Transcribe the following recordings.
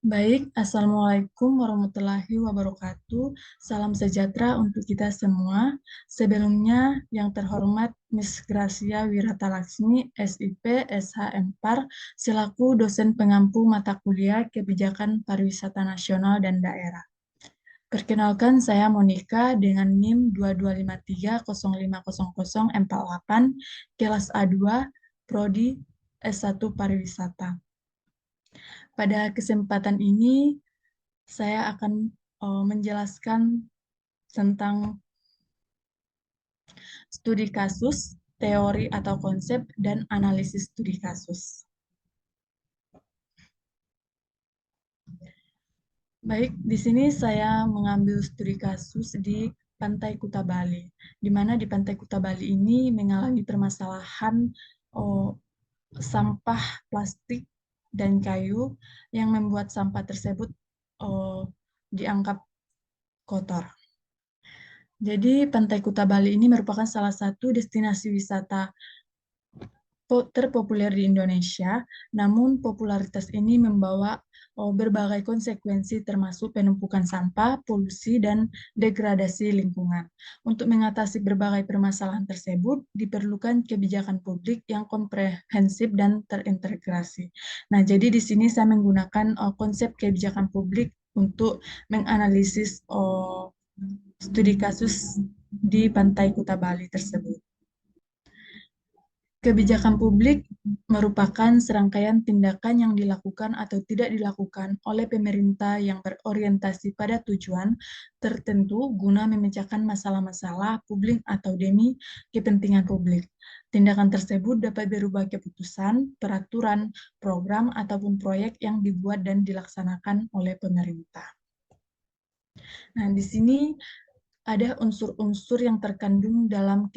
Baik, Assalamualaikum warahmatullahi wabarakatuh. Salam sejahtera untuk kita semua. Sebelumnya, yang terhormat Miss Gracia Wiratalaksmi, SIP, SHM-PAR, selaku dosen pengampu mata kuliah Kebijakan Pariwisata Nasional dan Daerah. Perkenalkan, saya Monica dengan NIM 2253050048, kelas A2, Prodi S1 Pariwisata. Pada kesempatan ini, saya akan menjelaskan tentang studi kasus, teori atau konsep, dan analisis studi kasus. Baik, di sini saya mengambil studi kasus di Pantai Kuta Bali, di mana di Pantai Kuta Bali ini mengalami permasalahan oh, sampah plastik dan kayu yang membuat sampah tersebut dianggap kotor. Jadi Pantai Kuta Bali ini merupakan salah satu destinasi wisata terpopuler di Indonesia, namun popularitas ini membawa berbagai konsekuensi termasuk penumpukan sampah, polusi, dan degradasi lingkungan. Untuk mengatasi berbagai permasalahan tersebut, diperlukan kebijakan publik yang komprehensif dan terintegrasi. Nah, jadi di sini saya menggunakan konsep kebijakan publik untuk menganalisis studi kasus di Pantai Kuta Bali tersebut. Kebijakan publik merupakan serangkaian tindakan yang dilakukan atau tidak dilakukan oleh pemerintah yang berorientasi pada tujuan tertentu guna memecahkan masalah-masalah publik atau demi kepentingan publik. Tindakan tersebut dapat berupa keputusan, peraturan, program, ataupun proyek yang dibuat dan dilaksanakan oleh pemerintah. Nah, di sini ada unsur-unsur yang terkandung dalam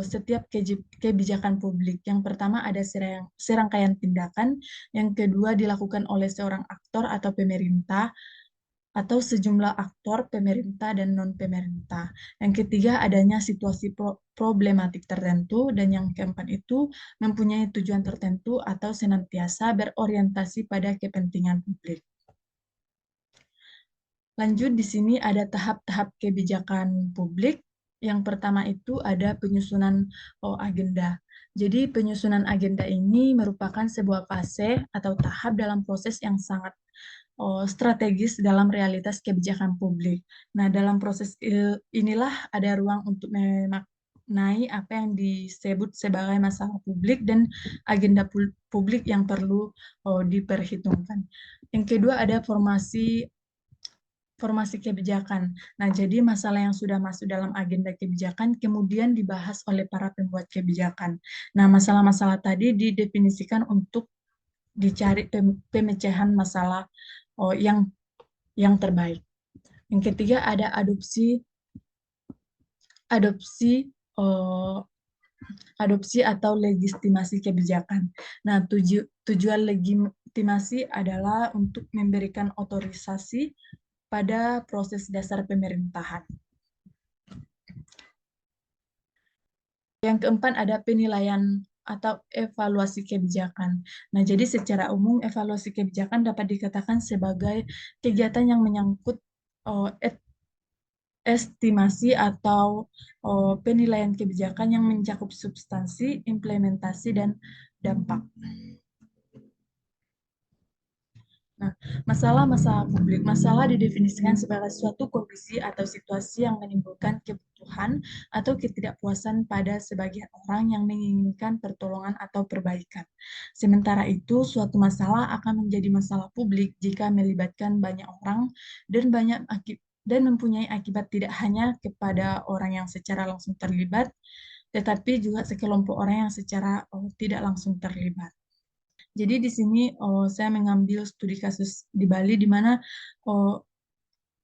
setiap kebijakan publik. Yang pertama ada serangkaian tindakan, yang kedua dilakukan oleh seorang aktor atau pemerintah, atau sejumlah aktor pemerintah dan non-pemerintah. Yang ketiga adanya situasi problematik tertentu, dan yang keempat itu mempunyai tujuan tertentu atau senantiasa berorientasi pada kepentingan publik. Lanjut, di sini ada tahap-tahap kebijakan publik. Yang pertama itu ada penyusunan agenda. Jadi penyusunan agenda ini merupakan sebuah fase atau tahap dalam proses yang sangat strategis dalam realitas kebijakan publik. Nah, dalam proses inilah ada ruang untuk memaknai apa yang disebut sebagai masalah publik dan agenda publik yang perlu diperhitungkan. Yang kedua ada formasi kebijakan. Nah, jadi masalah yang sudah masuk dalam agenda kebijakan kemudian dibahas oleh para pembuat kebijakan. Nah, masalah-masalah tadi didefinisikan untuk dicari pemecahan masalah yang terbaik. Yang ketiga ada adopsi oh, adopsi atau legitimasi kebijakan. Nah, tujuan legitimasi adalah untuk memberikan otorisasi pada proses dasar pemerintahan. Yang keempat ada penilaian atau evaluasi kebijakan. Nah, jadi secara umum evaluasi kebijakan dapat dikatakan sebagai kegiatan yang menyangkut oh, estimasi atau penilaian kebijakan yang mencakup substansi, implementasi, dan dampak. Nah, masalah-masalah publik. Masalah didefinisikan sebagai suatu kondisi atau situasi yang menimbulkan kebutuhan atau ketidakpuasan pada sebagian orang yang menginginkan pertolongan atau perbaikan. Sementara itu, suatu masalah akan menjadi masalah publik jika melibatkan banyak orang dan mempunyai akibat tidak hanya kepada orang yang secara langsung terlibat, tetapi juga sekelompok orang yang secara tidak langsung terlibat. Jadi di sini saya mengambil studi kasus di Bali, di mana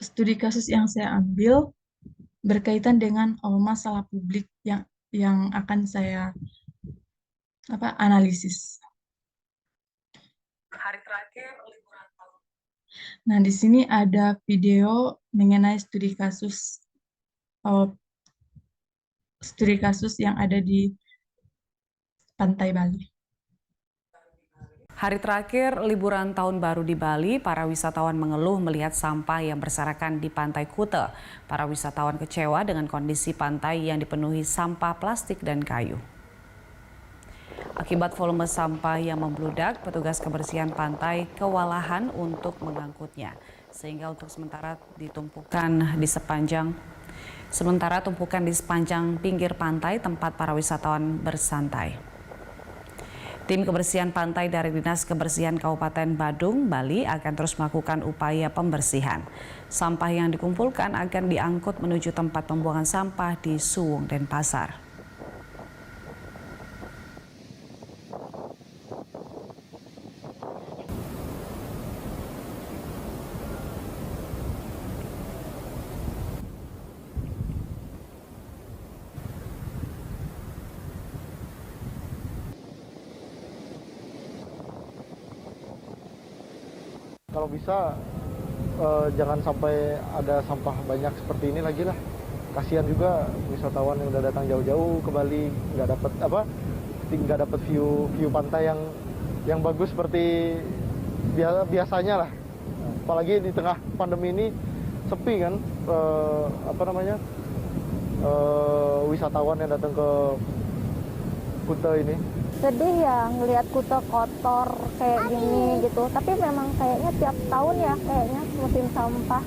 studi kasus yang saya ambil berkaitan dengan masalah publik yang akan saya analisis. Hari terakhir liburan tahun. Nah, di sini ada video mengenai studi kasus yang ada di Pantai Bali. Hari terakhir liburan tahun baru di Bali, para wisatawan mengeluh melihat sampah yang berserakan di Pantai Kuta. Para wisatawan kecewa dengan kondisi pantai yang dipenuhi sampah plastik dan kayu. Akibat volume sampah yang membludak, petugas kebersihan pantai kewalahan untuk mengangkutnya. Sehingga untuk sementara tumpukan di sepanjang pinggir pantai tempat para wisatawan bersantai. Tim kebersihan pantai dari Dinas Kebersihan Kabupaten Badung, Bali akan terus melakukan upaya pembersihan. Sampah yang dikumpulkan akan diangkut menuju tempat pembuangan sampah di Suwung, Denpasar. Kalau bisa jangan sampai ada sampah banyak seperti ini lagi lah. Kasihan juga wisatawan yang udah datang jauh-jauh ke Bali, nggak dapat view pantai yang bagus seperti biasanya lah. Apalagi di tengah pandemi ini sepi kan, wisatawan yang datang ke Kuta ini. Sedih ya ngelihat Kuta kotor kayak gini gitu. Tapi memang kayaknya tiap tahun ya kayaknya musim sampah.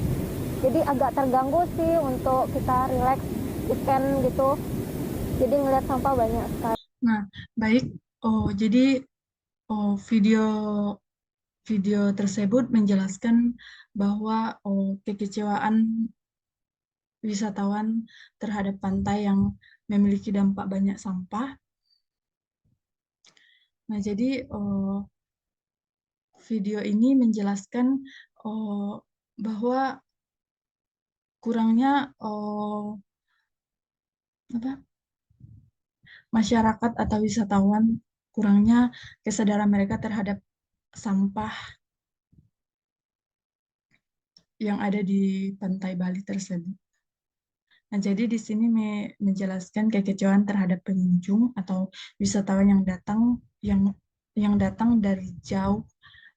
Jadi agak terganggu sih untuk kita relax weekend gitu. Jadi ngelihat sampah banyak sekali. Nah, baik. Jadi video tersebut menjelaskan bahwa kekecewaan wisatawan terhadap pantai yang memiliki dampak banyak sampah. Nah, jadi video ini menjelaskan bahwa kurangnya masyarakat atau wisatawan, kurangnya kesadaran mereka terhadap sampah yang ada di pantai Bali tersebut. Nah, jadi di sini menjelaskan kekecewaan terhadap pengunjung atau wisatawan yang datang dari jauh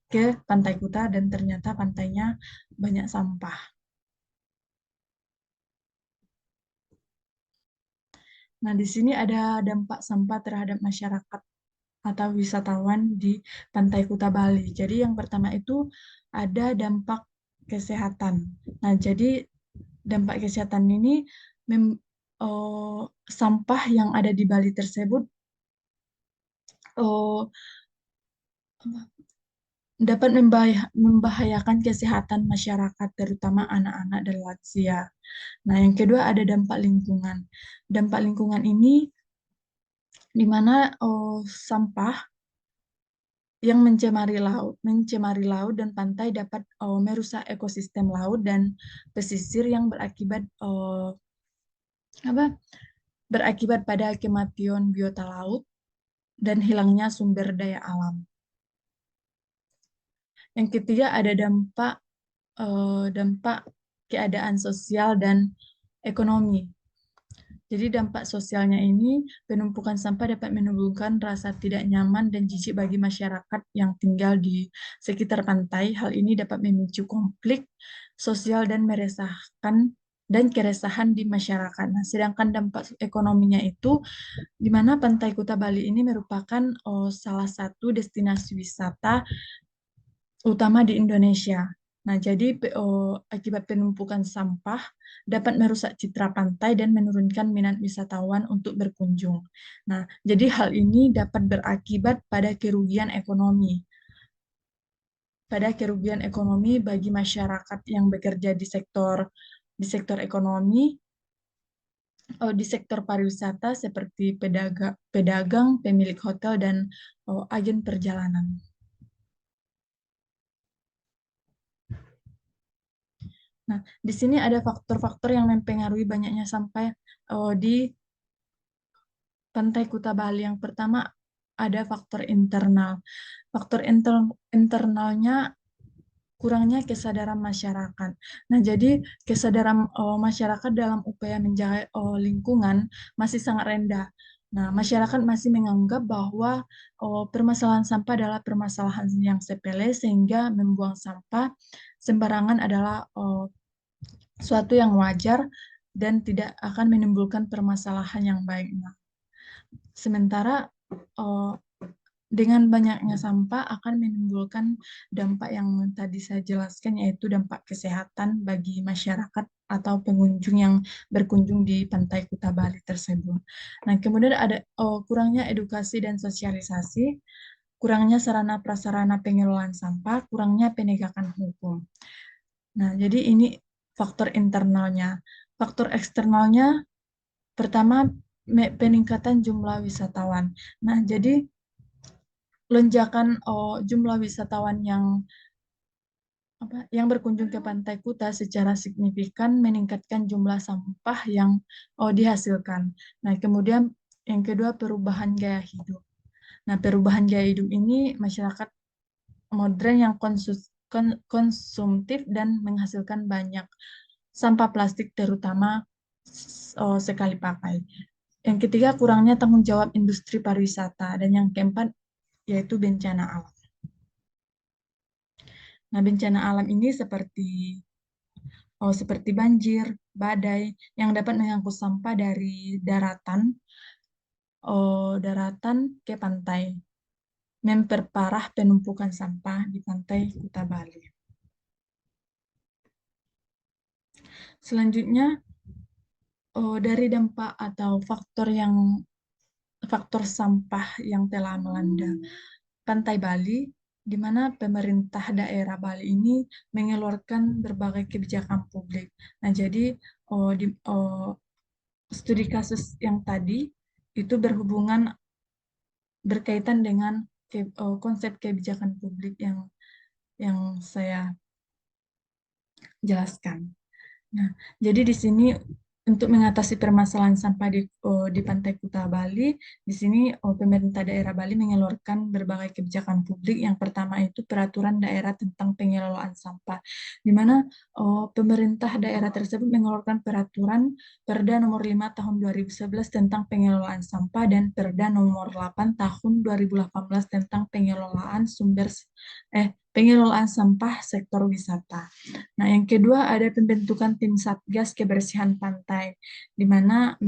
ke Pantai Kuta dan ternyata pantainya banyak sampah. Nah, di sini ada dampak sampah terhadap masyarakat atau wisatawan di Pantai Kuta Bali. Jadi yang pertama itu ada dampak kesehatan. Nah, jadi dampak kesehatan ini sampah yang ada di Bali tersebut eh, dapat membahayakan kesehatan masyarakat, terutama anak-anak dan lansia. Nah, yang kedua ada dampak lingkungan. Dampak lingkungan ini di mana sampah yang mencemari laut dan pantai dapat merusak ekosistem laut dan pesisir yang berakibat pada kematian biota laut dan hilangnya sumber daya alam. Yang ketiga ada dampak keadaan sosial dan ekonomi. Jadi dampak sosialnya ini, penumpukan sampah dapat menimbulkan rasa tidak nyaman dan jijik bagi masyarakat yang tinggal di sekitar pantai. Hal ini dapat memicu konflik sosial dan keresahan di masyarakat. Nah, sedangkan dampak ekonominya itu, di mana Pantai Kuta Bali ini merupakan salah satu destinasi wisata utama di Indonesia. Nah, jadi akibat penumpukan sampah dapat merusak citra pantai dan menurunkan minat wisatawan untuk berkunjung. Nah, jadi hal ini dapat berakibat pada kerugian ekonomi bagi masyarakat yang bekerja di sektor ekonomi, di sektor pariwisata seperti pedagang, pemilik hotel dan agen perjalanan. Nah, di sini ada faktor-faktor yang mempengaruhi banyaknya sampah di Pantai Kuta Bali. Yang pertama ada faktor internal. Faktor internalnya kurangnya kesadaran masyarakat. Nah, jadi kesadaran masyarakat dalam upaya menjaga lingkungan masih sangat rendah. Nah, masyarakat masih menganggap bahwa permasalahan sampah adalah permasalahan yang sepele sehingga membuang sampah sembarangan adalah suatu yang wajar dan tidak akan menimbulkan permasalahan yang baik. Nah, sementara eh, dengan banyaknya sampah akan menimbulkan dampak yang tadi saya jelaskan, yaitu dampak kesehatan bagi masyarakat atau pengunjung yang berkunjung di Pantai Kuta Bali tersebut. Nah, kemudian ada kurangnya edukasi dan sosialisasi, kurangnya sarana prasarana pengelolaan sampah, kurangnya penegakan hukum. Nah, jadi ini faktor internalnya. Faktor eksternalnya, pertama, peningkatan jumlah wisatawan. Nah, jadi lonjakan jumlah wisatawan yang berkunjung ke Pantai Kuta secara signifikan meningkatkan jumlah sampah yang dihasilkan. Nah, kemudian yang kedua perubahan gaya hidup. Nah, perubahan gaya hidup ini masyarakat modern yang konsumtif dan menghasilkan banyak sampah plastik terutama sekali pakai. Yang ketiga, kurangnya tanggung jawab industri pariwisata. Dan yang keempat, yaitu bencana alam. Nah, bencana alam ini seperti banjir, badai, yang dapat mengangkut sampah dari daratan ke pantai, memperparah penumpukan sampah di pantai Kuta Bali. Selanjutnya, dari dampak atau faktor sampah yang telah melanda Pantai Bali, di mana pemerintah daerah Bali ini mengeluarkan berbagai kebijakan publik. Nah, jadi studi kasus yang tadi itu berkaitan dengan konsep kebijakan publik yang saya jelaskan. Nah, jadi di sini untuk mengatasi permasalahan sampah di Pantai Kuta Bali, di sini pemerintah daerah Bali mengeluarkan berbagai kebijakan publik. Yang pertama itu peraturan daerah tentang pengelolaan sampah, di mana pemerintah daerah tersebut mengeluarkan peraturan Perda nomor 5 tahun 2011 tentang pengelolaan sampah dan Perda nomor 8 tahun 2018 tentang pengelolaan sampah sektor wisata. Nah, yang kedua ada pembentukan tim Satgas Kebersihan Pantai, di mana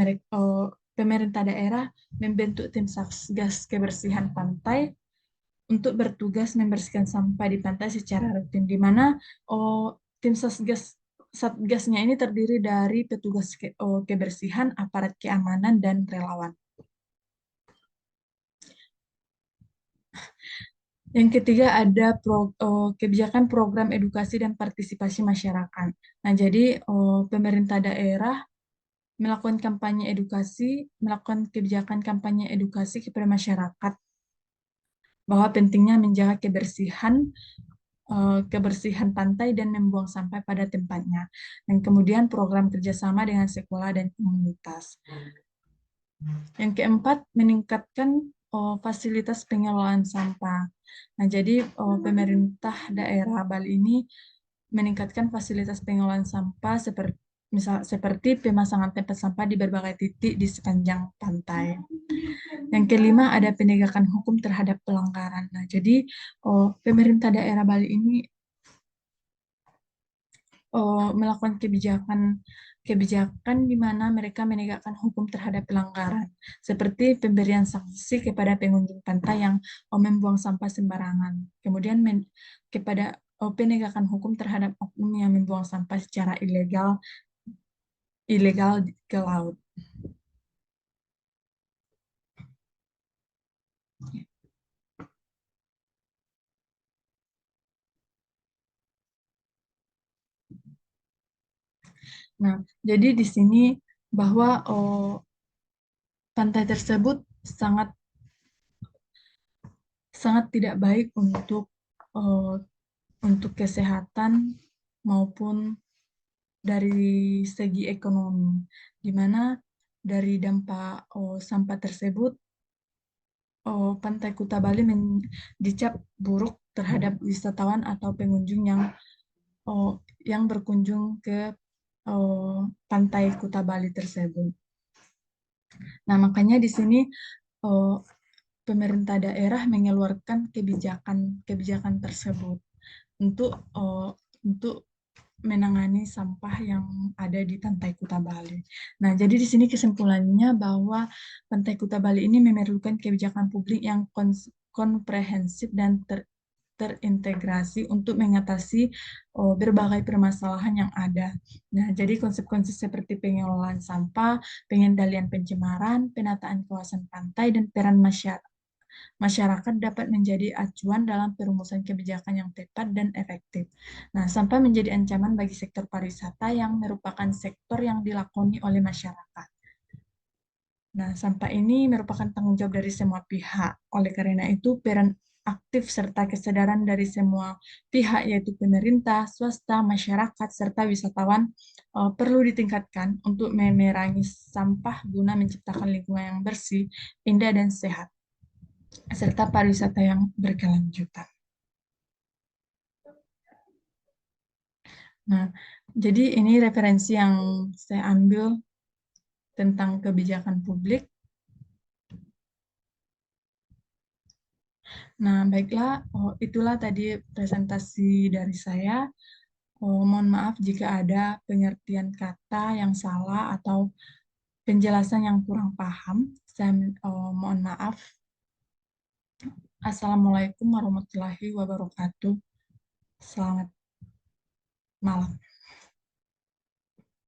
pemerintah daerah membentuk tim Satgas Kebersihan Pantai untuk bertugas membersihkan sampah di pantai secara rutin, di mana tim Satgasnya ini terdiri dari petugas kebersihan, aparat keamanan, dan relawan. Yang ketiga ada kebijakan program edukasi dan partisipasi masyarakat. Nah, jadi pemerintah daerah melakukan kebijakan kampanye edukasi kepada masyarakat bahwa pentingnya menjaga kebersihan pantai dan membuang sampah pada tempatnya. Dan kemudian program kerjasama dengan sekolah dan komunitas. Yang keempat, meningkatkan fasilitas pengelolaan sampah. Nah, jadi pemerintah daerah Bali ini meningkatkan fasilitas pengelolaan sampah seperti pemasangan tempat sampah di berbagai titik di sepanjang pantai. Yang kelima, ada penegakan hukum terhadap pelanggaran. Nah, jadi pemerintah daerah Bali ini melakukan kebijakan di mana mereka menegakkan hukum terhadap pelanggaran, seperti pemberian sanksi kepada pengunjung pantai yang membuang sampah sembarangan. Kemudian kepada penegakan hukum terhadap oknum yang membuang sampah secara ilegal ke laut. Nah, jadi di sini bahwa pantai tersebut sangat tidak baik untuk kesehatan maupun dari segi ekonomi, di mana dari dampak sampah tersebut Pantai Kuta Bali dicap buruk terhadap wisatawan atau pengunjung yang berkunjung ke Pantai Kuta Bali tersebut. Nah, makanya di sini eh, pemerintah daerah mengeluarkan kebijakan tersebut untuk untuk menangani sampah yang ada di Pantai Kuta Bali. Nah, jadi di sini kesimpulannya bahwa Pantai Kuta Bali ini memerlukan kebijakan publik yang komprehensif dan terintegrasi untuk mengatasi berbagai permasalahan yang ada. Nah, jadi konsep-konsep seperti pengelolaan sampah, pengendalian pencemaran, penataan kawasan pantai, dan peran masyarakat dapat menjadi acuan dalam perumusan kebijakan yang tepat dan efektif. Nah, sampah menjadi ancaman bagi sektor pariwisata yang merupakan sektor yang dilakoni oleh masyarakat. Nah, sampah ini merupakan tanggung jawab dari semua pihak. Oleh karena itu, peran aktif serta kesadaran dari semua pihak, yaitu pemerintah, swasta, masyarakat, serta wisatawan, perlu ditingkatkan untuk memerangi sampah guna menciptakan lingkungan yang bersih, indah, dan sehat, serta pariwisata yang berkelanjutan. Nah, jadi ini referensi yang saya ambil tentang kebijakan publik. Nah, baiklah, itulah tadi presentasi dari saya. Mohon maaf jika ada pengertian kata yang salah atau penjelasan yang kurang paham. Saya mohon maaf. Assalamualaikum warahmatullahi wabarakatuh. Selamat malam.